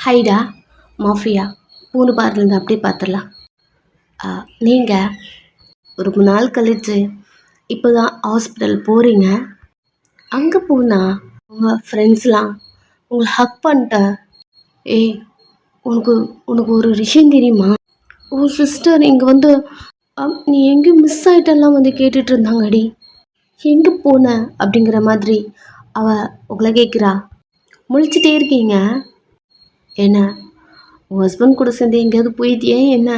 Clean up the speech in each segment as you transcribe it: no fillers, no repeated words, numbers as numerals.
ஹைடா mafia 3 பார்லேருந்து அப்படியே பார்த்துடலாம். நீங்கள் ரொம்ப நாள் கழிச்சு இப்போ தான் ஹாஸ்பிட்டல் போகிறீங்க. அங்கே போனால் உங்கள் ஃப்ரெண்ட்ஸ்லாம் உங்களை ஹக் பண்ணிட்ட. ஏய், உனக்கு உனக்கு ஒரு விஷயம் தெரியுமா? உன் சிஸ்டர் இங்கே வந்து நீ எங்கேயும் மிஸ் ஆகிட்டெல்லாம் வந்து கேட்டுட்டு இருந்தாங்கடி. எங்கே போன அப்படிங்கிற மாதிரி அவள் உங்களை கேட்குறா. முழிச்சிட்டே இருக்கீங்க. என்ன, உன் ஹஸ்பண்ட் கூட சேர்ந்து எங்கேயாவது போயிட்டியே என்ன?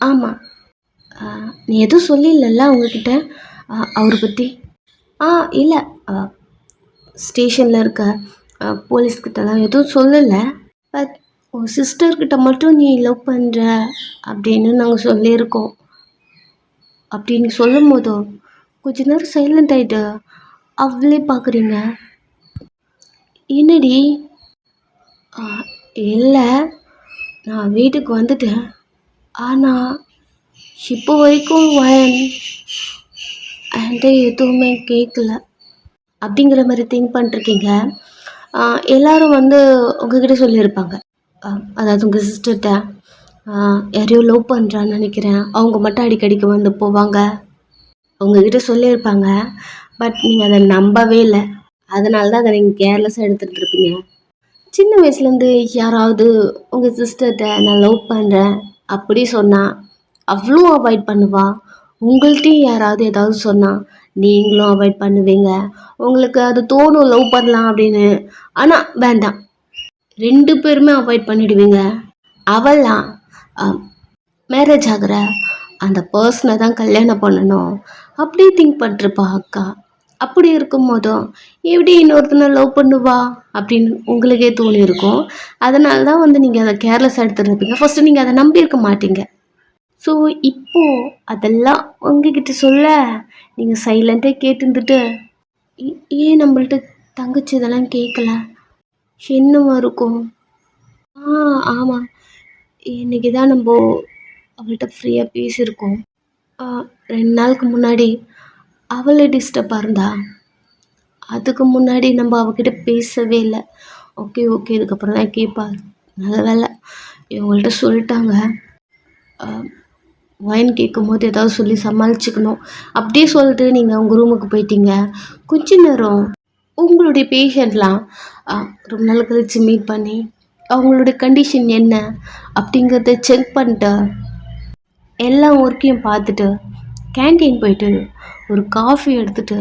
ஆமாம். நீ எதுவும் சொல்லிடல அவங்கக்கிட்ட அவரை பற்றி? இல்லை, ஸ்டேஷனில் இருக்க போலீஸ்கிட்டலாம் எதுவும் சொல்லலை. பட் உன் சிஸ்டர்கிட்ட மட்டும் நீ லவ் பண்ணுற அப்படின்னு நாங்கள் சொல்லியிருக்கோம் அப்படின்னு சொல்லும் போதும் கொஞ்ச நேரம் சைலண்ட் ஆகிட்டு அவளே பார்க்குறீங்க. என்னடி? இல்லை, நான் வீட்டுக்கு வந்துட்டேன். ஆனால் இப்போ வரைக்கும் என்கிட்ட எதுவுமே கேட்கல அப்படிங்கிற மாதிரி திங்க் பண்ணிருக்கீங்க. எல்லோரும் வந்து உங்ககிட்ட சொல்லியிருப்பாங்க, அதாவது உங்கள் சிஸ்டர்கிட்ட யாரையோ லவ் பண்ணுறான்னு நினைக்கிறேன், அவங்க மட்டும் அடிக்கடிக்கு வந்து போவாங்க உங்ககிட்ட சொல்லியிருப்பாங்க. பட் நீங்கள் அதை நம்பவே இல்லை. அதனால தான் அதை நீங்கள் கேர்லெஸ்ஸாக எடுத்துகிட்டு இருப்பீங்க. சின்ன வயசுலேருந்து யாராவது உங்கள் சிஸ்டர்கிட்ட நான் லவ் பண்ணுறேன் அப்படி சொன்னால் அவ்வளோ அவாய்ட் பண்ணுவா. உங்கள்கிட்டையும் யாராவது ஏதாவது சொன்னால் நீங்களும் அவாய்ட் பண்ணுவீங்க. உங்களுக்கு அது தோணும் லவ் பண்ணலாம் அப்படின்னு, ஆனால் வேண்டாம், 2 பேருமே அவாய்ட் பண்ணிடுவீங்க. அவள்லாம் மேரேஜ் ஆகிற அந்த பர்சனை தான் கல்யாணம் பண்ணணும் அப்படி திங்க் பண்ணிருப்பா அக்கா. அப்படி இருக்கும் போதும் எப்படி இன்னொருத்தனை லவ் பண்ணுவா அப்படின்னு உங்களுக்கே தோணியிருக்கும். அதனால தான் வந்து நீங்கள் அதை கேர்லெஸ்ஸாக எடுத்துருப்பீங்க. ஃபஸ்ட்டு நீங்கள் அதை நம்பியிருக்க மாட்டீங்க. ஸோ இப்போது அதெல்லாம் உங்ககிட்ட சொல்ல நீங்கள் சைலண்ட்டாக கேட்டுருந்துட்டு ஏன் நம்மள்ட்ட தங்கச்சி இதெல்லாம் கேட்கல என்னவா இருக்கும்? ஆமாம், இன்றைக்கி தான் நம்ம அவள்கிட்ட ஃப்ரீயாக பேசியிருக்கோம். 2 நாளுக்கு முன்னாடி அவளே டிஸ்டர்பாக இருந்தா. அதுக்கு முன்னாடி நம்ம அவகிட்ட பேசவே இல்லை. ஓகே இதுக்கப்புறம் தான் கேட்பா. நல்ல வேலை இவங்கள்ட்ட சொல்லிட்டாங்க. ஒயின் கேட்கும் போது ஏதாவது சொல்லி சமாளிச்சுக்கணும். அப்படியே சொல்லிட்டு நீங்கள் உங்கள் ரூமுக்கு போயிட்டீங்க. கொஞ்ச நேரம் உங்களுடைய பேஷண்ட்லாம் ரொம்ப நாள் கழித்து மீட் பண்ணி அவங்களுடைய கண்டிஷன் என்ன அப்படிங்கிறத செக் பண்ணிட்டு எல்லா ஒர்க்கையும் பார்த்துட்டு கேன்டீன் போயிட்டு ஒரு காஃபி எடுத்துகிட்டு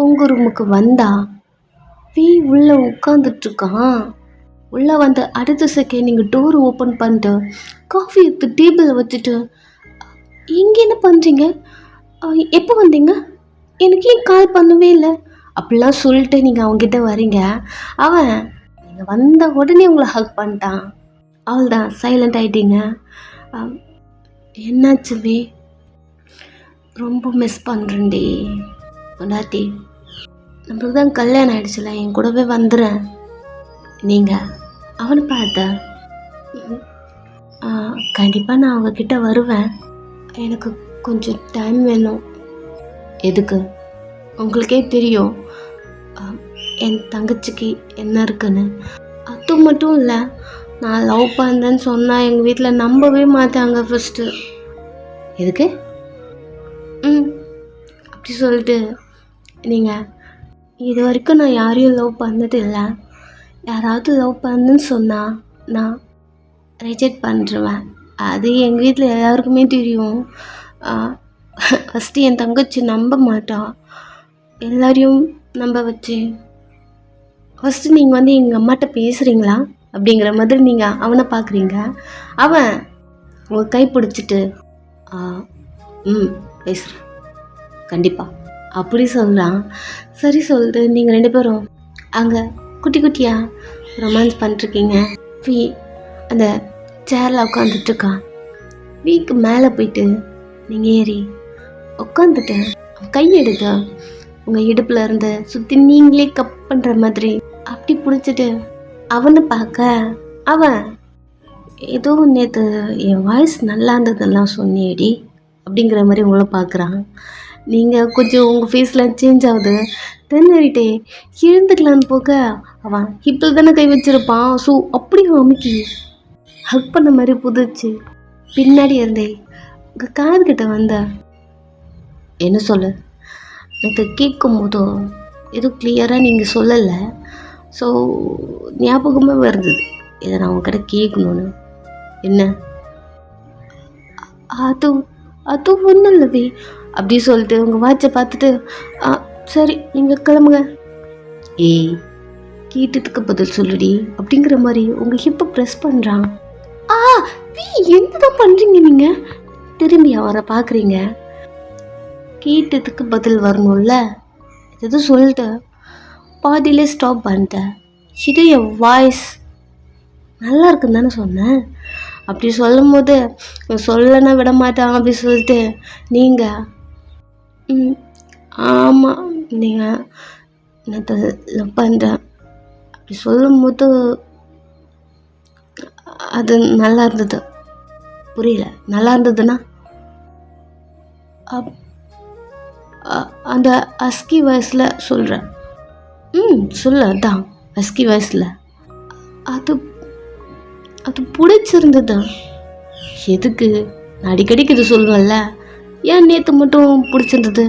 உங்கள் ரூமுக்கு வந்தா உள்ளே உட்காந்துட்ருக்கான். உள்ளே வந்து அடுத்த செகண்ட் நீங்கள் டோர் ஓப்பன் பண்ணிட்டு காஃபி எடுத்து டேபிளில் வச்சுட்டு இங்கே என்ன பண்ணுறீங்க, எப்போ வந்தீங்க, எனக்கு ஏன் கால் பண்ணவே இல்லை அப்படிலாம் சொல்லிட்டு நீங்கள் அவங்ககிட்ட வரீங்க. அவன் நீங்கள் வந்த உடனே உங்களை ஹக் பண்ணிட்டான். அவள் தான் சைலண்ட் ஆகிட்டீங்க. என்னாச்சுவே? ரொம்ப மிஸ் பண்ணுறேன்டி பொண்டாட்டி. நம்மளுக்கு தான் கல்யாணம் ஆகிடுச்சுல, என் கூடவே வந்துடுறேன். நீங்கள் அவனை பார்த்த கண்டிப்பாக நான் அவங்கக்கிட்ட வருவேன். எனக்கு கொஞ்சம் டைம் வேணும். எதுக்கு? உங்களுக்கே தெரியும் என் தங்கச்சிக்கு என்ன இருக்குன்னு. அது மட்டும் இல்லை, நான் லவ் பண்ணுறேன்னு சொன்னால் எங்கள் வீட்டில் நம்பவே மாட்டாங்க ஃபஸ்ட்டு. எதுக்கு? அப்படி சொல்லிட்டு நீங்கள் இது வரைக்கும் நான் யாரையும் லவ் பண்ணது இல்லை. யாராவது லவ் பண்ணுன்னு சொன்னால் நான் ரிஜெக்ட் பண்ணிடுவேன். அது எங்கள் வீட்டில் எல்லாருக்குமே தெரியும். ஃபஸ்ட்டு என் தங்கச்சி நம்ப மாட்டான். எல்லாரையும் நம்ப வச்சு ஃபஸ்ட்டு நீங்கள் வந்து எங்கள் அம்மாட்ட பேசுகிறீங்களா அப்படிங்கிற மாதிரி நீங்கள் அவனை பார்க்குறீங்க. அவன் உங்கள் கை பிடிச்சிட்டு பேசுகிறேன் கண்டிப்பாக அப்படி சொல்கிறான். சரி சொல்லிட்டு நீங்கள் 2 பேரும் அங்கே குட்டி குட்டியாக ரொமான்ஸ் பண்ணிட்டுருக்கீங்க. அந்த சேரில் உட்காந்துட்ருக்கான். வீக்கு மேலே போயிட்டு நீங்கள் ஏறி உட்காந்துட்டு கை எடுத்து உங்கள் இடுப்பில் இருந்து சுற்றி நீங்களே கப் பண்ணுற மாதிரி அப்படி பிடிச்சிட்டு அவனை பார்க்க அவன் ஏதோ நேற்று என் வாய்ஸ் நல்லா இருந்ததெல்லாம் சொன்னேடி அப்படிங்கிற மாதிரி உங்களை பார்க்குறான். நீங்கள் கொஞ்சம் உங்கள் ஃபேஸில் சேஞ்ச் ஆகுது. தென்னறிட்டே எழுந்துக்கலான்னு போக அவன் ஹிப்பில் தானே கை வச்சிருப்பான். ஸோ அப்படியே அமுக்கி ஹக் பண்ண மாதிரி புதிச்சு பின்னாடி இருந்தே உங்கள் காதுகிட்ட வந்த என்ன சொல்லு. எனக்கு கேட்கும் போதோ எதுவும் கிளியராக நீங்கள் சொல்லலை. ஸோ ஞாபகமாக வருது இதை நான் உங்ககிட்ட கேட்கணுன்னு. என்ன? அது அது ஒன்றும் இல்லவே அப்படி சொல்லிட்டு உங்கள் வாட்சை பார்த்துட்டு சரி நீங்கள் கிளம்புங்க. ஏய், கேட்டதுக்கு பதில் சொல்லுடி அப்படிங்கிற மாதிரி உங்கள் ஹிப்பை ப்ரெஸ் பண்ணுறான். என்ன தான் பண்ணுறீங்க நீங்கள்? திரும்பி அவரை பார்க்குறீங்க. கேட்டதுக்கு பதில் வரணும்ல, எதுவும் சொல்லிட்டு பாதியிலே ஸ்டாப் பண்ணிட்டேன். இது என் வாய்ஸ் நல்லா இருக்குன்னு தானே சொன்னேன். அப்படி சொல்லும் போது சொல்லனா விட மாட்டான் அப்படி சொல்லிட்டு நீங்கள் ஆமாம் நீங்கள் நான் லவ் பண்ணுறேன் அப்படி சொல்லும் போது அது நல்லா இருந்தது. புரியல, நல்லா இருந்ததுன்னா அந்த அஸ்கி வயசில் சொல்கிறேன். சொல்ல அதான் அஸ்கி வயசில் அது அது பிடிச்சிருந்தது. எதுக்கு? நான் அடிக்கடிக்கு இது சொல்லுவேன்ல, ஏன் நேற்று மட்டும் பிடிச்சிருந்தது?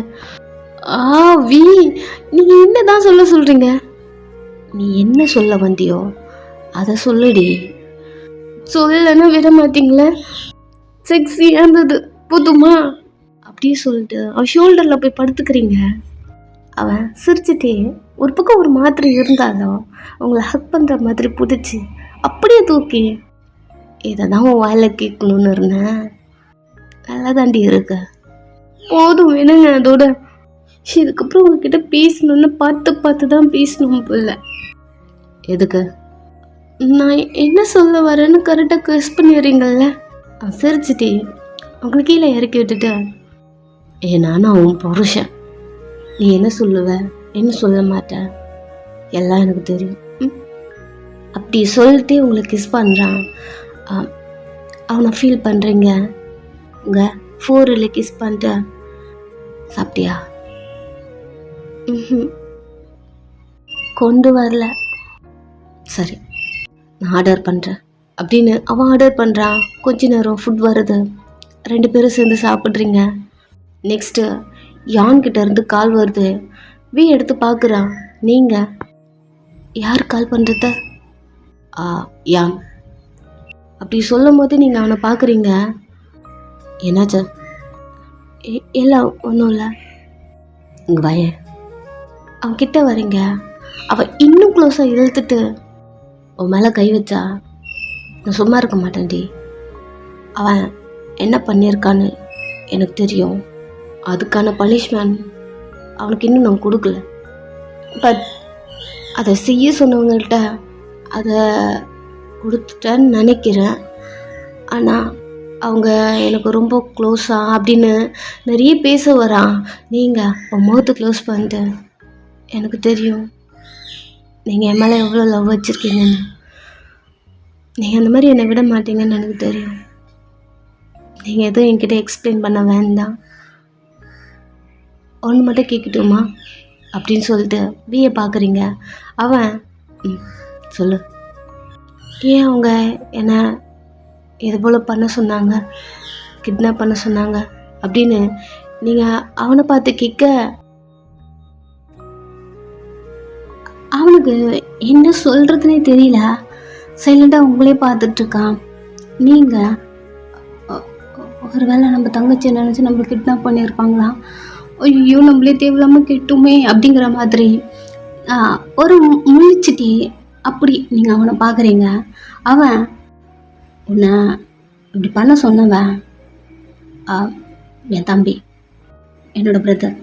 வி நீங்கள் என்ன தான் சொல்கிறீங்க? நீ என்ன சொல்ல வந்தியோ அதை சொல்லுடி. சொல்லலைன்னா விட மாட்டீங்களே. செக்ஸியாக இருந்தது போதுமா அப்படியே சொல்லிட்டு அவன் ஷோல்டரில் போய் படுத்துக்கிறீங்க. அவன் சிரிச்சுட்டே ஒரு பக்கம் ஒரு மாதிரி இருந்தாலும் அவங்கள ஹக் பண்ணுற மாதிரி பிடிச்சி அப்படியே தூக்கி இதை தான் உன் வாயில கேட்கணுன்னு இருந்தேன். நல்லா தாண்டி இருக்க. போதும் வேணுங்க அதோட. இதுக்கப்புறம் உங்ககிட்ட பேசணுன்னு பார்த்து தான் பேசணும் போல. எதுக்கு? நான் என்ன சொல்ல வரேன்னு கரெக்டாக கெஸ் பண்ணிடுறீங்கள்ல. சிரிச்சிட்டே அவங்களை கீழே இறக்கி விட்டுட்டு நான் உன் புருஷன், நீ என்ன சொல்லுவ என்ன சொல்ல மாட்டேன் எல்லாம் எனக்கு தெரியும் அப்படி சொல்லிட்டு உங்களை கிஸ் பண்ணுறான். அவனை ஃபீல் பண்ணுறீங்க. உங்கள் 4 கிஸ் பண்ணிட்டு சாப்பிட்டியா? கொண்டு வரல. சரி நான் ஆர்டர் பண்ணுறேன் அப்படின்னு அவன் ஆர்டர் பண்ணுறான். கொஞ்ச நேரம் ஃபுட் வருது, 2 பேரும் சேர்ந்து சாப்பிட்றீங்க. நெக்ஸ்ட்டு யான்கிட்ட இருந்து கால் வருது. எடுத்து பார்க்குறான். நீங்கள் யார் கால் பண்ணுறத? யான். அப்படி சொல்லும் போது நீங்கள் அவனை பார்க்குறீங்க. என்னாச்சு? எல்லாம் ஒன்றும் இல்லை. இங்கே வயன் அவன்கிட்ட வரீங்க. அவன் இன்னும் க்ளோஸாக இழுத்துட்டு உன் மேலே கை வச்சா நான் சும்மா இருக்க மாட்டேன்டி. அவன் என்ன பண்ணியிருக்கான்னு எனக்கு தெரியும். அதுக்கான பனிஷ்மெண்ட் அவனுக்கு இன்னும் நான் கொடுக்கல. பட் அதை செய்ய சொன்னவங்கள்ட்ட அதை கொடுத்துட்டேன்னு நினைக்கிறேன். ஆனால் அவங்க எனக்கு ரொம்ப க்ளோஸாக அப்படின்னு நிறைய பேச வரான். நீங்கள் உன் முகத்தை க்ளோஸ் பண்ணிட்டு எனக்கு தெரியும் நீங்கள் என் மேலே எவ்வளோ லவ் வச்சுருக்கீங்கன்னு. நீங்கள் அந்த மாதிரி என்னை விட மாட்டீங்கன்னு எனக்கு தெரியும். நீங்கள் எதுவும் என்கிட்ட எக்ஸ்பிளைன் பண்ண வேண்டாம். ஒன்று மட்டும் கேட்கட்டுமா அப்படின்னு சொல்லிட்டு வியை பார்க்குறீங்க. அவன் சொல்லு. ஏன் அவங்க என்ன இது போல் பண்ண சொன்னாங்க, கிட்னாப் பண்ண சொன்னாங்க அப்படின்னு நீங்கள் அவனை பார்த்து கேட்க அவனுக்கு என்ன சொல்கிறதுனே தெரியல. சைலண்டாக உங்களே பார்த்துட்ருக்கான். நீங்கள் ஒரு வேளை நம்ம தங்கச்சி நினச்சி நம்மளை கிட்னாப் பண்ணியிருப்பாங்களா, ஐயோ நம்மளே தேவையில்லாமல் கெட்டுமே அப்படிங்கிற மாதிரி ஒரு முழிச்சிட்டே அப்படி நீங்கள் அவனை பார்க்குறீங்க. அவன் உன்னை இப்படி பண்ண சொன்னவன் என் தம்பி, என்னோட பிரதர்.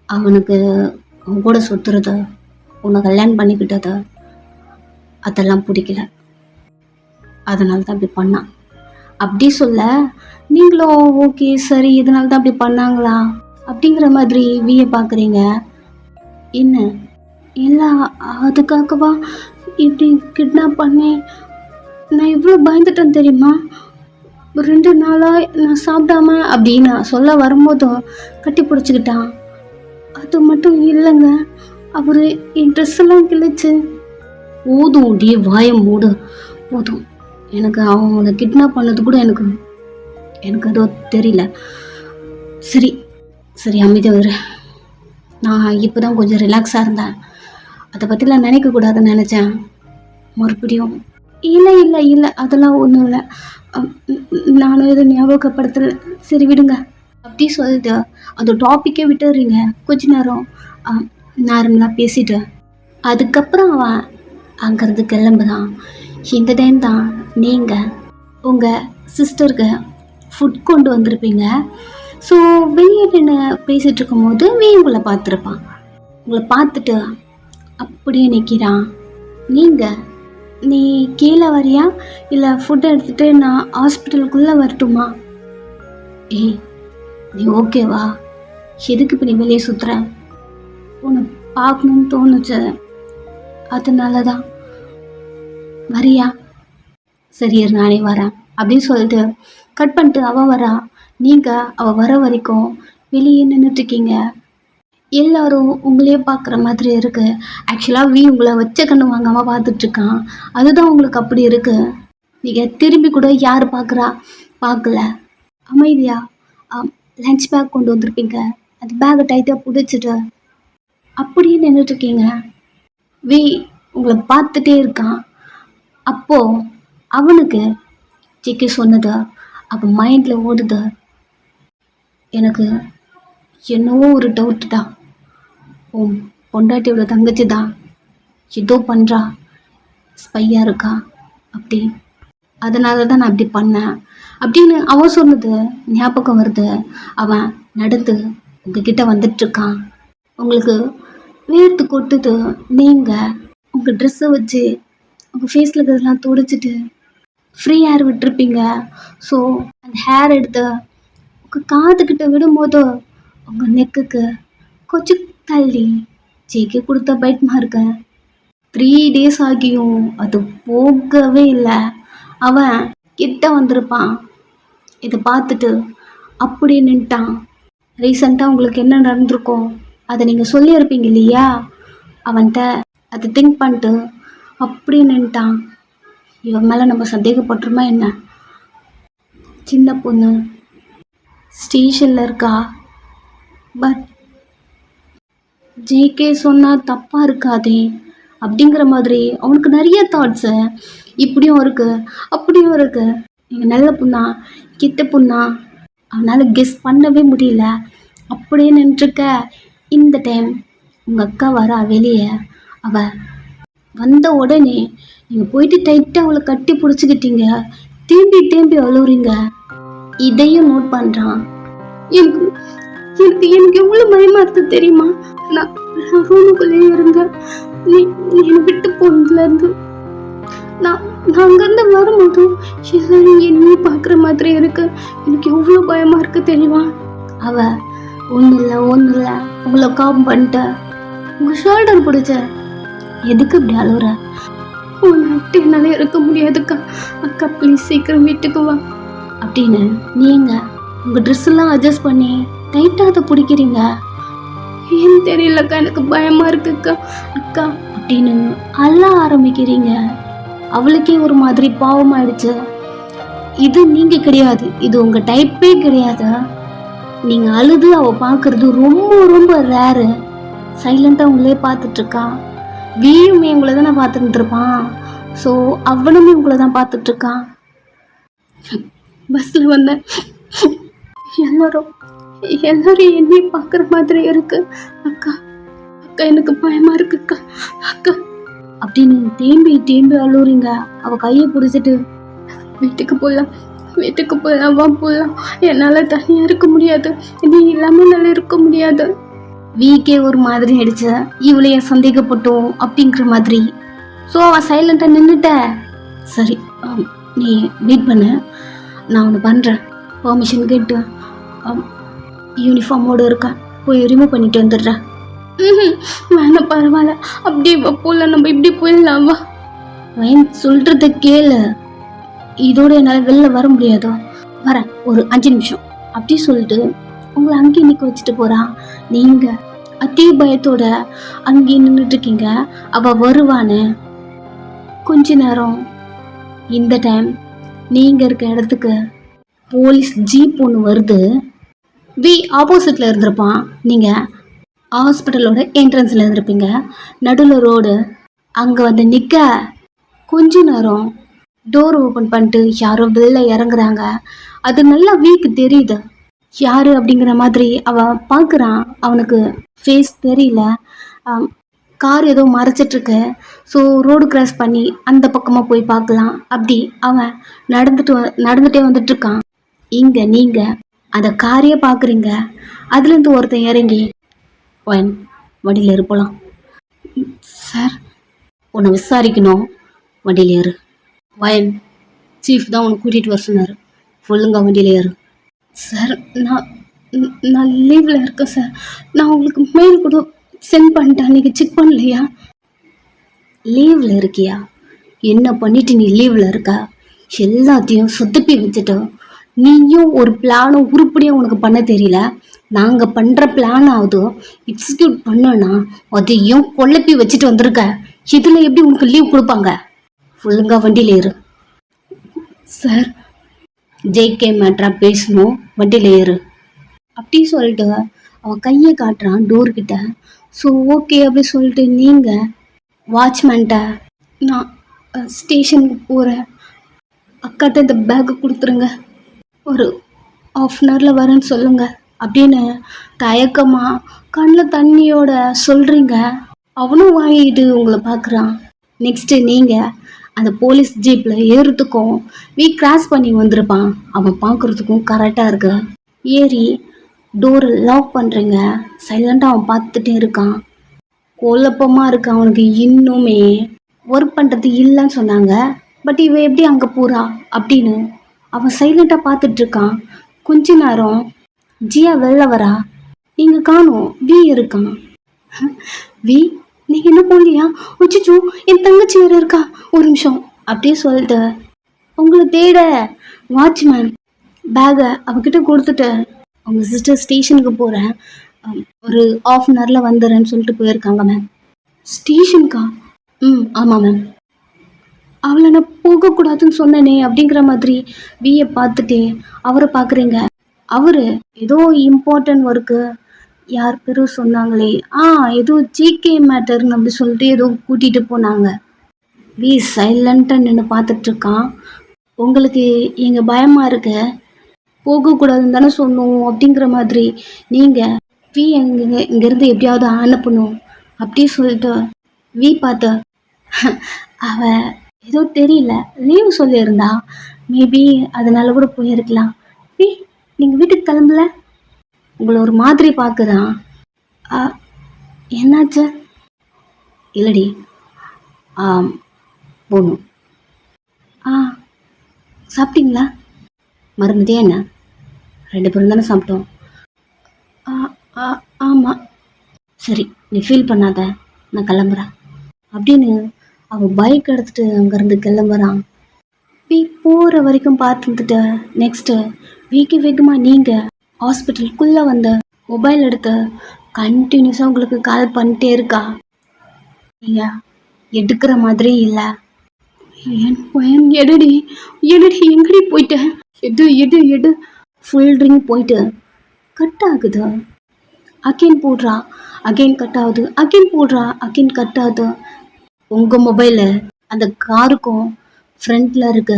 அவனுக்கு உன் கூட சுற்றுறது, உன்னை கல்யாணம் பண்ணிக்கிட்டது அதெல்லாம் பிடிக்கல, அதனால தான் அப்படி பண்ணான். அப்படி சொல்ல நீங்களும் ஓகே சரி இதனால தான் அப்படி பண்ணாங்களா அப்படிங்கிற மாதிரி வியை பார்க்குறீங்க. என்ன இல்லை அதுக்காகவா இப்படி கிட்னாப் பண்ணி நான் இவ்வளோ பயந்துட்டேன் தெரியுமா? 2 நாளாக நான் சாப்பிடாம அப்படின்னு சொல்ல வரும்போதும் கட்டி பிடிச்சிக்கிட்டான். அது மட்டும் இல்லைங்க, அவர் என் ட்ரெஸ் எல்லாம் கிழிச்சு போதும் டே வாயை மூடு, போதும். எனக்கு அவங்கள கிட்னாப் பண்ணது கூட எனக்கு எனக்கு அதோ தெரியல. சரி சரி அமைதியாக இரு. நான் இப்போ தான் கொஞ்சம் ரிலாக்ஸாக இருந்தேன். அதை பற்றிலாம் நினைக்கக்கூடாதுன்னு நினச்சேன். மறுபடியும் இல்லை இல்லை இல்லை அதெல்லாம் ஒன்றும் இல்லை. நானும் எதுவும் ஞாபகப்படுத்தலை. சரி விடுங்க. அப்படி சொல்லிட்டு அந்த டாப்பிக்கே விட்டுறீங்க. கொஞ்ச நேரம் நார்மலாக பேசிட்டு அதுக்கப்புறம் அவன் அங்கேருந்து கிளம்புதான். இந்த டைம் தான் நீங்கள் உங்கள் சிஸ்டருக்கு ஃபுட் கொண்டு வந்திருப்பீங்க. ஸோ வெளியே நின்று பேசிகிட்டு இருக்கும்போது உங்களை பார்த்துருப்பான். உங்களை பார்த்துட்டு அப்படியே நிற்கிறான். நீ கீழே வரியா இல்லை ஃபுட் எடுத்துகிட்டு நான் ஹாஸ்பிட்டலுக்குள்ளே வரட்டுமா? ஏய் நீ ஓகேவா? எதுக்கு இப்போ நீ வெளியே சுற்றுற? உன்னை பார்க்கணுன்னு தோணுச்சு, அதனால தான். வரியா? சரி நானே வரேன் அப்படின்னு சொல்லிட்டு கட் பண்ணிட்டு அவள் வரா. நீங்கள் அவள் வர வரைக்கும் வெளியே நின்றுட்டுருக்கீங்க. எல்லாரும் உங்களையே பார்க்குற மாதிரி இருக்குது. ஆக்சுவலாக உங்களை வச்ச கண்ணு வாங்காமல் பார்த்துட்ருக்கான். அதுதான் உங்களுக்கு அப்படி இருக்குது. நீங்கள் திரும்பி கூட யார் பார்க்கல. அமைதியா லஞ்ச் பேக் கொண்டு வந்திருப்பீங்க. அந்த பேக்கை டைட்டாக பிடிச்சிட்டு அப்படியே நின்றுட்டுருக்கீங்க. உங்களை பார்த்துட்டே இருக்கான். அப்போது அவனுக்கு ஜிக்கி சொன்னது அவன் மைண்டில் ஓடுது. எனக்கு என்னவோ ஒரு டவுட்டு தான். பொண்டாட்டியோட தங்கச்சி தான் ஏதோ பண்ணுறா, ஸ்பையாக இருக்கா அப்படி, அதனால தான் நான் அப்படி பண்ணேன் அப்படின்னு அவன் சொன்னது ஞாபகம் வருது. அவன் நடந்து உங்ககிட்ட வந்துட்டுருக்கான். உங்களுக்கு வேர்த்து கொட்டுது. நீங்கள் உங்கள் ட்ரெஸ்ஸை வச்சு உங்கள் ஃபேஸில் இருக்கிறதெல்லாம் துடைச்சிட்டு ஃப்ரீ ஹேர் விட்டுருப்பீங்க. ஸோ அந்த ஹேர் எடுத்து உங்கள் காதுக்கிட்ட விடும்போது உங்கள் நெக்குக்கு கொஞ்சம் தள்ளி ஜெயிக்க கொடுத்த பைட் மார்க்க 3 days ஆகியும் அது போகவே இல்லை. அவன் கிட்ட வந்திருப்பான். இதை பார்த்துட்டு அப்படியே நின்ட்டான். ரீசெண்டாக உங்களுக்கு என்ன நடந்திருக்கோ அதை நீங்கள் சொல்லியிருப்பீங்க இல்லையா, அவன்கிட்ட அதை திங்க் பண்ணிட்டு அப்படியே நின்ட்டான். இவன் மேலே நம்ம சந்தேகப்பட்டுருமா என்ன? சின்ன பொண்ணு ஸ்டேஷனில் இருக்கா, பட் ஜேகே சொன்னால் தப்பாக இருக்காதே அப்படிங்கிற மாதிரி அவனுக்கு நிறைய தாட்ஸு இப்படியும் இருக்குது அப்படியும் இருக்குது. நீங்கள் நல்ல பொண்ணா கெட்ட பொண்ணா அவனால் கெஸ் பண்ணவே முடியல. அப்படியே நின்றுருக்க. இந்த டைம் உங்கள் அக்கா வரா வெளியே. அவள் வந்த உடனே நீங்கள் போயிட்டு டைட்டாக அவளை கட்டி பிடிச்சிக்கிட்டீங்க. தேம்பி அழுவுறீங்க. இதையும் நோட் பண்ணுறான். எனக்கு எனக்கு எனக்கு எவ்வளோ பயமாக இருக்குது தெரியுமா? நான் ரூமுக்குள்ளேயே இருந்தேன். நீ என்னை விட்டு போனதுலேருந்து நான் அங்கேருந்து வரும்போது எல்லாரும் என்னையும் பார்க்குற மாதிரி இருக்கு. எனக்கு எவ்வளோ பயமாக இருக்குது தெரியுமா? அவள் ஒன்றும் இல்லை உங்களை காம் பண்ணிட்ட. உங்கள் ஷோல்டர் பிடிச்ச. எதுக்கு இப்படி அழுகுற? உன்னை என்னால் இருக்க முடியாதுக்கா. அக்கா ப்ளீஸ் சீக்கிரம் வீட்டுக்கு வா அப்படின்னு நீங்கள் உங்கள் ட்ரெஸ்ஸெல்லாம் அட்ஜஸ்ட் பண்ணி டைட்டாக அதை பிடிக்கிறீங்க. ஏன்னு தெரியலக்கா, எனக்கு பயமாக இருக்குக்கா அக்கா அப்படின்னு அழ ஆரம்பிக்கிறீங்க. அவளுக்கே ஒரு மாதிரி பாவமாயிடுச்சு. இது நீங்கள் கிடையாது, இது உங்கள் டைப்பே கிடையாது. நீங்கள் அழுது அவள் பார்க்குறது ரொம்ப ரேரு. சைலண்ட்டாக உங்களே பார்த்துட்ருக்கா. வீயுமே உங்களை தானே பார்த்துட்டு இருப்பான். ஸோ அவனுமே உங்களை தான் பார்த்துட்ருக்கான். பஸ்ஸில் வந்தேன். எல்லாரும் என்னையும் பார்க்குற மாதிரி இருக்கு. அக்கா எனக்கு பயமா இருக்குக்கா அக்கா அப்படின்னு தேம்பி அழுவுறீங்க. அவள் கையை பிடிச்சிட்டு வீட்டுக்கு போகலாம் வா போகலாம். என்னால் தனியாக இருக்க முடியாது, நீ இல்லாமல் என்னால் இருக்க முடியாது. வீக்கே ஒரு மாதிரி ஆயிடுச்சு. இவளைய சந்தேகப்பட்டோம் அப்படிங்கிற மாதிரி. ஸோ அவள் சைலண்ட்டாக நின்றுட்ட. சரி நீ வெயிட் பண்ண, நான் ஒன்று பண்ணுறேன். பர்மிஷன் கேட்டு யூனிஃபார்மோடு இருக்கேன், போய் ரிமூவ் பண்ணிட்டு வந்துடுறேன். வேணாம் பரவாயில்ல, அப்படியே போகலாம், நம்ம இப்படி போயிடலாம் வா. வயன் சொல்கிறத கேளு, இதோட என்னால் வெளில வர முடியாதோ. வரேன் ஒரு 5 நிமிஷம் அப்படி சொல்லிட்டு உங்களை அங்கேயே நிற்க வச்சுட்டு போகிறான். நீங்கள் அதே பயத்தோட அங்கேயே நின்றுட்டுருக்கீங்க. அவள் வருவான்னு கொஞ்ச நேரம் இந்த டைம் நீங்கள் இருக்க இடத்துக்கு போலீஸ் ஜீப் ஒன்று வருது. வி ஆப்போசிட்டில் இருந்திருப்பான். நீங்கள் ஹாஸ்பிட்டலோட என்ட்ரன்ஸில் இருந்திருப்பீங்க. நடுவில் ரோடு. அங்கே வந்து நிற்க கொஞ்ச நேரம் டோர் ஓப்பன் பண்ணிட்டு யாரோ வெளில இறங்குறாங்க. அது நல்லா வீக்கு தெரியுது யாரு அப்படிங்கிற மாதிரி. அவன் பார்க்குறான், அவனுக்கு ஃபேஸ் தெரியல. கார் ஏதோ மறைச்சிட்ருக்கு. ஸோ ரோடு கிராஸ் பண்ணி அந்த பக்கமாக போய் பார்க்கலாம் அப்படி அவன் நடந்துகிட்டே வந்துட்டுருக்கான். இங்கே நீங்கள் அந்த காரையே பார்க்குறீங்க. அதுலேருந்து ஒருத்தன் இறங்கி வண்டியில் இருப்பலாம். சார், உன்னை விசாரிக்கணும், வண்டியில் ஏறு. வயன் சீஃப் தான் உன்னை கூட்டிகிட்டு வர சொன்னார். ஒழுங்கா வண்டியில் ஏறு. சார், நான் லீவில் இருக்கேன் சார். நான் உங்களுக்கு மெயில் கூட சென்ட் பண்ணிட்டேன். நீங்கள் செக் பண்ணலையா? லீவில் இருக்கியா? என்ன பண்ணிட்டு நீ லீவில் இருக்க? எல்லாத்தையும் சொத்துப்பி வச்சுட்டு நீயும் ஒரு பிளானும் உருப்படியாக உனக்கு பண்ண தெரியல. நாங்கள் பண்ணுற பிளான் ஆகுது எக்ஸிக்யூட் பண்ணோன்னா அதையும் கொள்ளப்பி வச்சுட்டு வந்திருக்க. இதில் எப்படி உனக்கு லீவ் கொடுப்பாங்க? ஒழுங்கா வண்டியில் ஏறு. சார், ஜேகே மேட்ரா பேசணும், வண்டியில் ஏறு அப்படி சொல்லிட்டு அவன் கையை காட்டுறான் டோர்கிட்ட. ஸோ ஓகே அப்படி சொல்லிட்டு நீங்கள் வாட்ச்மேன்ட்ட நான் ஸ்டேஷனுக்கு போகிறேன், அக்காட்ட இந்த பேக்கை கொடுத்துருங்க, ஒரு ½ வரேன்னு சொல்லுங்கள் அப்படின்னு தயக்கமாக கண்ணில் தண்ணியோட சொல்கிறீங்க. அவனும் வாங்கிட்டு உங்களை பார்க்குறான். நெக்ஸ்ட்டு நீங்கள் அந்த போலீஸ் ஜீப்பில் ஏறுறதுக்கும் கிராஸ் பண்ணி வந்திருப்பான். அவன் பார்க்குறதுக்கும் கரெக்டாக இருக்கு. ஏறி டோரை லாக் பண்ணுறீங்க. சைலண்டாக அவன் பார்த்துட்டே இருக்கான். குழப்பமாக இருக்கு அவனுக்கு. இன்னுமே ஒர்க் பண்ணுறது இல்லைன்னு சொன்னாங்க. பட் இவன் எப்படி அங்கே போகிறா அப்படின்னு அவன் சைலண்டாக பார்த்துட்ருக்கான். கொஞ்ச நேரம் ஜியா வெளில வரா. நீங்கள் காணும், வி இருக்கான். வி, நீங்கள் என்ன போகலையா? வச்சுச்சோ, என் தங்கச்சி வேறு இருக்கா, ஒரு நிமிஷம் அப்படியே சொல்லிட்டு உங்களை தேட வாட்ச்மேன் பேக்கை அவகிட்ட கொடுத்துட்டு அவங்க சிஸ்டர் ஸ்டேஷனுக்கு போகிறேன், ஒரு ½ வந்துடுறேன்னு சொல்லிட்டு போயிருக்காங்க மேம். ஸ்டேஷனுக்கா? ஆமாம் மேம். அவளை நான் போகக்கூடாதுன்னு சொன்னேனே அப்படிங்கிற மாதிரி வியை பார்த்துட்டே அவரை பார்க்குறீங்க. அவர் ஏதோ இம்பார்ட்டன்ட் ஒர்க்கு, யார் பேரும் சொன்னாங்களே, ஏதோ ஜிகே மேட்டர்னு அப்படி சொல்லிட்டு ஏதோ கூட்டிகிட்டு போனாங்க. வி சைலண்ட்டாக நின்று பார்த்துட்ருக்கான். உங்களுக்கு எங்கே பயமாக இருக்கு, போகக்கூடாதுன்னு தானே சொன்னோம் அப்படிங்கிற மாதிரி நீங்கள் வி இங்கேருந்து எப்படியாவது அனுப்பணும் அப்படி சொல்லிட்டு வி பார்த்து அவ ஏதோ தெரியல லீவ் சொல்லியிருந்தா, மேபி அதனால கூட போயிருக்கலாம். வி, நீங்கள் வீட்டுக்கு கிளம்பல? உங்களை ஒரு மாதிரி பார்க்குறான். என்னாச்சு? இல்லடி, போகணும். சாப்பிட்டீங்களா? மறந்துட்டே என்ன? 2 பேரும் தானே சாப்பிட்டோம். ஆமாம். சரி, நீ ஃபீல் பண்ணாத, நான் கிளம்புறேன் அப்படின்னு அவள் பைக் எடுத்துகிட்டு அங்கேருந்து கிளம்புறான். வீ போகிற வரைக்கும் பார்த்துட்டு நெக்ஸ்ட்டு வேகமாக நீங்கள் ஹாஸ்பிட்டலுக்குள்ளே வந்த மொபைல் எடுத்து கண்டினியூஸாக உங்களுக்கு கால் பண்ணிட்டே இருக்கா. நீங்கள் எடுக்கிற மாதிரி இல்லை. என் பையன் எடுடி எங்கடி போயிட்டேன், எடு ஃபுல் ரிங் போயிட்டு கட் ஆகுது. அகைன் போடுறா, அகைன் கட் ஆகுது, அகைன் போடுறா, அகைன் கட் ஆகுது. உங்கள் மொபைலு அந்த காருக்கும் ஃப்ரண்ட்டில் இருக்க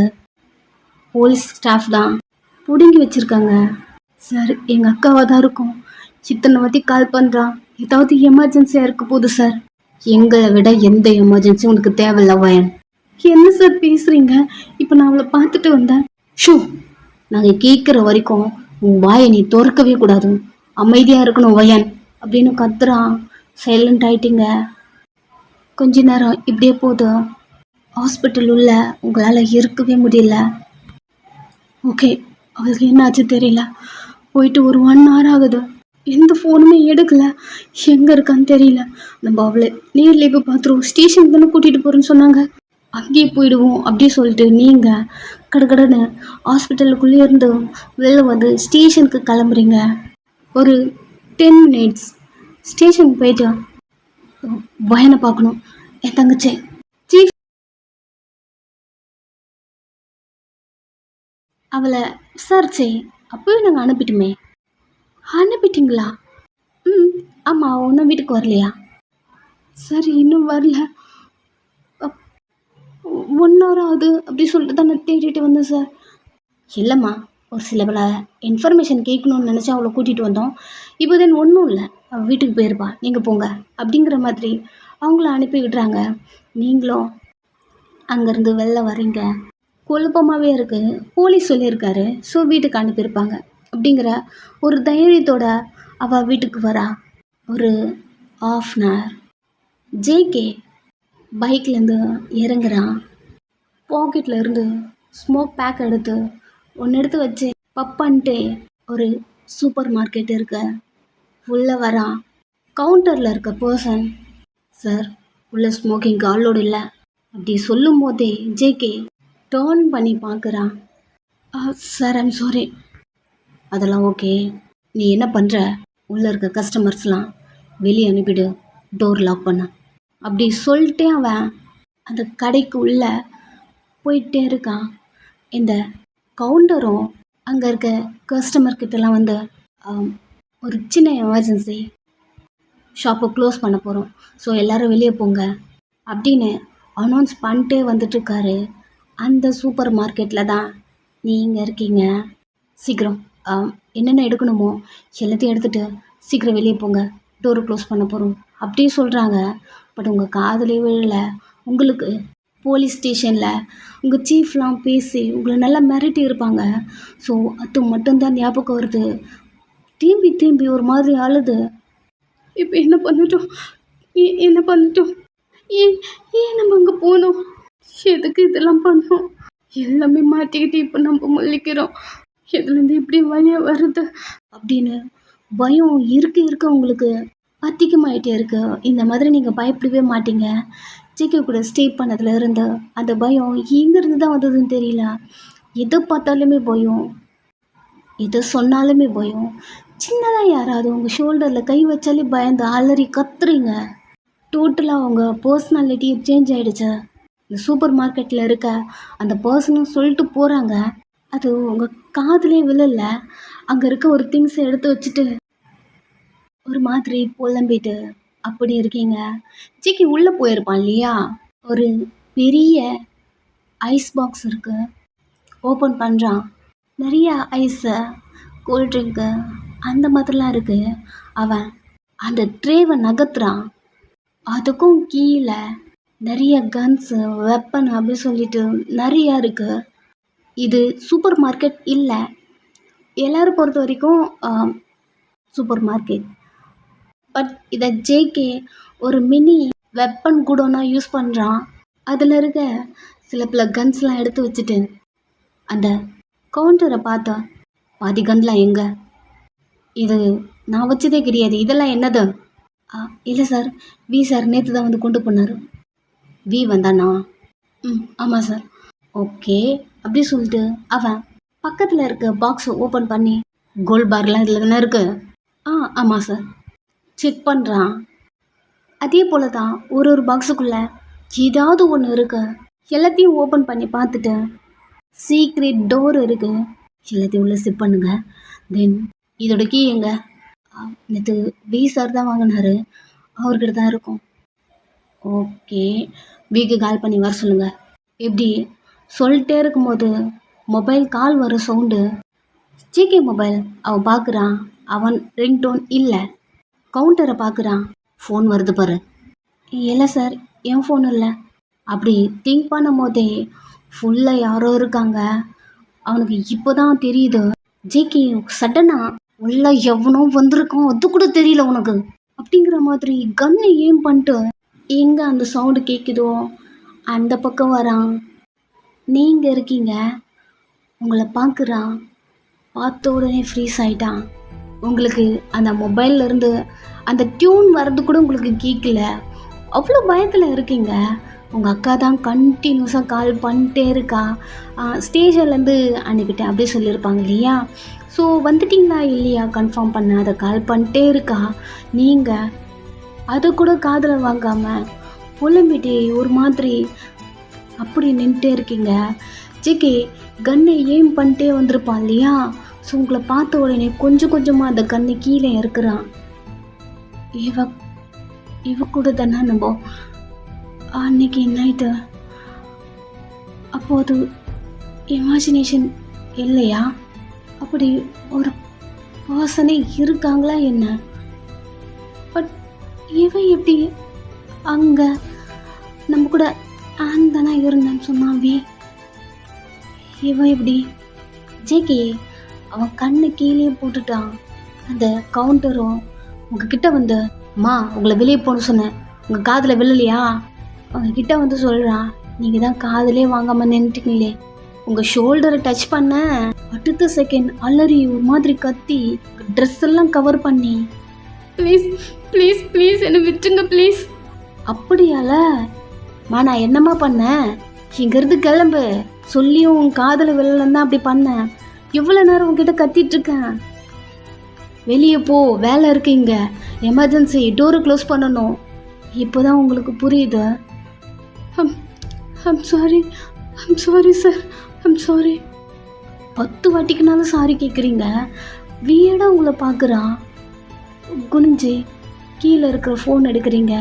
போலீஸ் ஸ்டாஃப் தான் பிடுங்கி வச்சுருக்காங்க. சார், எங்கள் அக்காவாக தான் இருக்கும். இத்தனை வாட்டி கால் பண்ணுறான், ஏதாவது எமர்ஜென்சியாக இருக்க போகுது சார். எங்களை விட எந்த எமர்ஜென்சியும் உனக்கு தேவையில்ல வயன். என்ன சார் பேசுகிறீங்க? இப்போ நான் அவளை பார்த்துட்டு வந்தேன். ஷூ, நாங்கள் கேட்குற வரைக்கும் உன் வாயை நீ திறக்கவே கூடாது, அமைதியாக இருக்கணும் வயன் அப்படின்னு கத்துறான். சைலண்ட் ஆயிட்டீங்க. கொஞ்ச நேரம் இப்படியே போதும். ஹாஸ்பிட்டல் உள்ள உங்களால் இருக்கவே முடியல. ஓகே, அவளுக்கு என்னாச்சு தெரியல. போயிட்டு ஒரு 1 hour ஆகுது, எந்த ஃபோனுமே எடுக்கல, எங்கே இருக்கான்னு தெரியல. நம்ம அவளை நேரில் போய் பார்த்துருவோம். ஸ்டேஷனுக்கு தானே கூட்டிகிட்டு போகிறேன்னு சொன்னாங்க, அங்கேயே போயிடுவோம் அப்படி சொல்லிட்டு நீங்கள் கடன்னு ஹாஸ்பிட்டலுக்குள்ளே இருந்து வெளில வந்து ஸ்டேஷனுக்கு கிளம்புறீங்க. ஒரு 10 minutes ஸ்டேஷனுக்கு போயிட்டு வயனை பார்க்கணும். என் தங்கச்சி அவளை விசாரிச்சே அப்போவே நாங்கள் அனுப்பிட்டுமே. அனுப்பிட்டீங்களா? ம். ஆமாம், ஒன்றும் வீட்டுக்கு வரலையா? சரி, இன்னும் வரல. 1 ஹவர் ஆகுது அப்படி சொல்லிட்டு தான் நான் தேடிட்டு வந்தேன் சார். இல்லைம்மா, ஒரு சில பல இன்ஃபர்மேஷன் கேட்கணும்னு நினச்சா அவளை கூட்டிகிட்டு வந்தோம். இப்போ தென் ஒன்றும் இல்லை, அவள் வீட்டுக்கு போயிருப்பா, நீங்கள் போங்க அப்படிங்கிற மாதிரி அவங்கள அனுப்பி விடுறாங்க. நீங்களும் அங்கேருந்து வெளில வரீங்க. குழப்பமாகவே இருக்குது. போலீஸ் சொல்லியிருக்காரு, ஸோ வீட்டுக்கு அனுப்பியிருப்பாங்க அப்படிங்கிற ஒரு தைரியத்தோட அவள் வீட்டுக்கு வரா. ஒரு 1/2 hour ஜேகே பைக்லேருந்து இறங்குறான். பாக்கெட்டில் இருந்து ஸ்மோக் பேக் எடுத்து ஒன்று எடுத்து வச்சு பப்பன்ட்டு ஒரு சூப்பர் மார்க்கெட் இருக்கு உள்ளே வரான். கவுண்டரில் இருக்க பர்சன், சார் உள்ளே ஸ்மோக்கிங்க்கு ஆளோடு இல்லை அப்படி சொல்லும் போதே ஜேகே டர்ன் பண்ணி பார்க்குறான். Sir, I'm sorry. அதெல்லாம் ஓகே. நீ என்ன பண்ணுற, உள்ளே இருக்க கஸ்டமர்ஸ்லாம் வெளியே அனுப்பிடு, டோர் லாக் பண்ண அப்படி சொல்லிட்டே அவன் அந்த கடைக்கு உள்ளே போயிட்டே இருக்கான். இந்த கவுண்டரும் அங்கே இருக்க கஸ்டமர்கிட்டலாம் வந்து ஒரு சின்ன எமர்ஜென்சி, ஷாப்பை க்ளோஸ் பண்ண போகிறோம், ஸோ எல்லோரும் வெளியே போங்க அப்படின்னு அனௌன்ஸ் பண்ணிட்டே வந்துட்டுருக்காரு. அந்த சூப்பர் மார்க்கெட்டில் தான் நீங்கள் இருக்கீங்க. சீக்கிரம் என்னென்ன எடுக்கணுமோ எல்லாத்தையும் எடுத்துகிட்டு சீக்கிரம் வெளியே போங்க, டோரை க்ளோஸ் பண்ண போகிறோம் அப்படி சொல்கிறாங்க. பட் உங்கள் காதலே விழலை. உங்களுக்கு போலீஸ் ஸ்டேஷனில் உங்கள் சீஃப்லாம் பேசி உங்களை நல்லா மிரட்டி இருப்பாங்க. ஸோ அது மட்டும்தான் ஞாபகம் வருது. திரும்பி திரும்பி ஒரு மாதிரி அழுது, இப்போ என்ன பண்ணிட்டோம், என்ன பண்ணிட்டோம், ஏன் ஏன் நம்ம அங்கே போனோம், எதுக்கு இதெல்லாம் பண்ணோம், எல்லாமே மாட்டிக்கிட்டு இப்போ நம்ம முழிக்கிறோம், இதுலேருந்து எப்படி வழியாக வருது அப்படின்னு பயம் இருக்க உங்களுக்கு அதிகமாகிட்டே இருக்கு. இந்த மாதிரி நீங்கள் பயப்படவே மாட்டீங்க. ஜேகே கூட ஸ்டே பண்ணதுல இருந்து அந்த பயம் எங்கேருந்து தான் வந்ததுன்னு தெரியல. எதை பார்த்தாலுமே பயம், எதை சொன்னாலுமே பயம். சின்னதாக யாராவது உங்கள் ஷோல்டரில் கை வச்சாலே பயந்து அலறி கத்துறீங்க. டோட்டலாக உங்கள் பர்சனாலிட்டி சேஞ்ச் ஆகிடுச்சு. இந்த சூப்பர் மார்க்கெட்டில் இருக்க அந்த பர்சனும் சொல்லிட்டு போகிறாங்க, அது உங்கள் காதுலே விழலை. அங்கே இருக்க ஒரு திங்ஸை எடுத்து வச்சுட்டு ஒரு மாதிரி புலம்பிட்டு அப்படி இருக்கீங்க. ஜேகே உள்ளே போயிருப்பான் இல்லையா, ஒரு பெரிய ஐஸ் பாக்ஸ் இருக்குது, ஓப்பன் பண்ணுறான். நிறைய ஐஸு, கூல்ட்ரிங்க்கு அந்த மாதிரிலாம் இருக்குது. அவன் அந்த ட்ரேவை நகர்த்துறான். அதுக்கும் கீழே நிறைய கன்ஸு, வெப்பன் அப்படி சொல்லிட்டு நிறையா இருக்குது. இது சூப்பர் மார்க்கெட் இல்லை, எல்லோரும் பொறுத்த வரைக்கும் சூப்பர் மார்க்கெட். பட் இதை ஜேகே ஒரு மினி வெப்பன் கூடனா யூஸ் பண்ணுறான். அதில் இருக்க சில பல கன்ஸ்லாம் எடுத்து வச்சுட்டு அந்த கவுண்டரை பார்த்தா, பாதி கன்லாம் எங்கே, இது நான் வச்சதே கிடையாது, இதெல்லாம் என்னது? இல்லை சார், வி சார் நேற்று தான் வந்து கொண்டு போனார். வி வந்தானா? ஆமாம் சார். ஓகே அப்படி சொல்லிட்டு அவன் பக்கத்தில் இருக்க பாக்ஸை ஓப்பன் பண்ணி, கோல்ட் பார்லாம் இதில் தானே இருக்குது? ஆமாம் சார். செக் பண்ணுறான். அதே போல் தான் ஒரு பாக்ஸுக்குள்ளே ஏதாவது ஒன்று இருக்கு. எல்லாத்தையும் ஓப்பன் பண்ணி பார்த்துட்டு சீக்ரெட் டோர் இருக்குது, எல்லாத்தையும் உள்ளே சிப் பண்ணுங்க. தென் இதோட கீ எங்க? நேற்று வி சார் தான் வாங்கினாரு, அவர்கிட்ட தான் இருக்கும். ஓகே, விக்கு கால் பண்ணி வர சொல்லுங்கள். இப்படி சொல்லிட்டே இருக்கும்போது மொபைல் கால் வர சவுண்டு. ஜேகே மொபைல் அவன் பார்க்குறான். அவன் ரிங்டோன் இல்லை. கவுண்டரை பார்க்குறான். ஃபோன் வருது பாரு. இல்லை சார், என் ஃபோன் இல்லை. அப்படி திங்க் பண்ணும் போதே ஃபுல்லாக யாரோ இருக்காங்க. அவனுக்கு இப்போ தான் தெரியுது. ஜேகே சடனாக உள்ள எவனோ வந்திருக்கான், அது கூட தெரியல உனக்கு அப்படிங்கிற மாதிரி கன்னை ஏம் பண்ணிட்டு எங்கே அந்த சவுண்டு கேட்குதோ அந்த பக்கம் வரான். நீங்கள் இருக்கீங்க. உங்களை பார்க்குறான். பார்த்த உடனே ஃப்ரீஸ் ஆகிட்டான். உங்களுக்கு அந்த மொபைல்லேருந்து அந்த டியூன் வர்றது கூட உங்களுக்கு கேட்கல. அவ்வளோ பயத்தில் இருக்கீங்க. உங்கள் அக்கா தான் கண்டினியூஸாக கால் பண்ணிட்டே இருக்கா. ஸ்டேஷன்லேருந்து அனுப்பிட்டேன் அப்படி சொல்லியிருப்பாங்க இல்லையா. ஸோ வந்துட்டிங்களா இல்லையா கன்ஃபார்ம் பண்ண அதை கால் பண்ணிட்டே இருக்கா. நீங்கள் அதை கூட காதில் வாங்காமல் புலம்பிட்டு ஒரு மாதிரி அப்படி நின்றுட்டே இருக்கீங்க. ஜேகே கன்னை எய்ம் பண்ணிட்டே வந்திருப்பான் இல்லையா? ஸோ உங்களை பார்த்த உடனே கொஞ்சம் கொஞ்சமாக அந்த கன்னை கீழே இறக்குறான். இவ இவ கூட தானே நம்ம அன்னைக்கு நைட்டு. அப்போ அது இமேஜினேஷன் இல்லையா? அப்படி ஒரு பர்சனே இருக்காங்களா என்ன? பட் இவன் எப்படி அங்கே நம்ம கூட ஆன் தானே இருந்தேன்னு சொன்னாவே, இவன் எப்படி? ஜேகே அவன் கண்ணு கீழே போட்டுட்டான். அந்த கவுண்டரும் உங்ககிட்ட வந்து, அம்மா உங்களை வெளியே போகணும் சொன்னேன், உங்கள் காதில் விழலையா? உங்ககிட்ட வந்து சொல்கிறான், நீங்கள் தான் காதிலே வாங்காமல் நின்றுட்டீங்களே. உங்கள் ஷோல்டரை டச் பண்ண அடுத்த செகண்ட் அலறி ஒரு மாதிரி கத்தி ட்ரெஸ் எல்லாம் கவர் பண்ணி, ப்ளீஸ் ப்ளீஸ் ப்ளீஸ் என்னை விட்டுங்க ப்ளீஸ். அப்படியால நான் என்னம்மா பண்ணேன்? இங்கேருந்து கிளம்பு சொல்லியும் உன் காதில் விழலன்னு தான் அப்படி பண்ணேன். எவ்வளோ நேரம் உங்ககிட்ட கத்திட்டு இருக்கேன். வெளியே போ, வேலை இருக்கு, இங்கே எமர்ஜென்சி, டோரை க்ளோஸ் பண்ணணும். இப்போதான் உங்களுக்கு புரியுது. I'm sorry sir, I'm sorry. 10 வாட்டிக்குனாலும் சாரி கேட்குறீங்க. வியர்டாக உங்களை பார்க்குறான். குனிஞ்சு கீழே இருக்கிற ஃபோன் எடுக்கிறீங்க.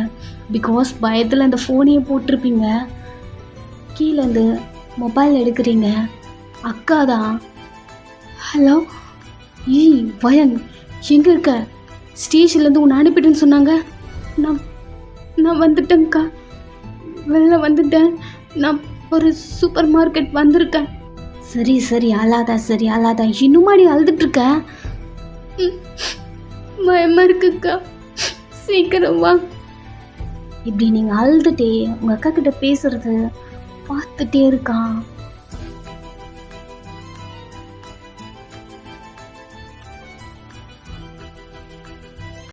பிகாஸ் பயத்தில் அந்த ஃபோனையே போட்டிருப்பீங்க. கீழே இந்த மொபைல் எடுக்கிறீங்க. அக்கா தான். ஹலோ வயன், எங்கே இருக்க? ஸ்டேஷன்லேருந்து உன்னை அனுப்பிட்டேன்னு சொன்னாங்க. நான் வந்துட்டேங்க்கா, வெளில வந்துட்டேன். நான் ஒரு சூப்பர் மார்க்கெட் வந்திருக்கேன். சரி அழாதா. இன்னுமாடி அழுதுட்ருக்க? பயமாக இருக்குக்கா, சீக்கிரம் வா. இப்படி நீங்கள் அழுதுட்டே உங்கள் அக்கா கிட்ட பேசுறது பார்த்துட்டே இருக்கான்.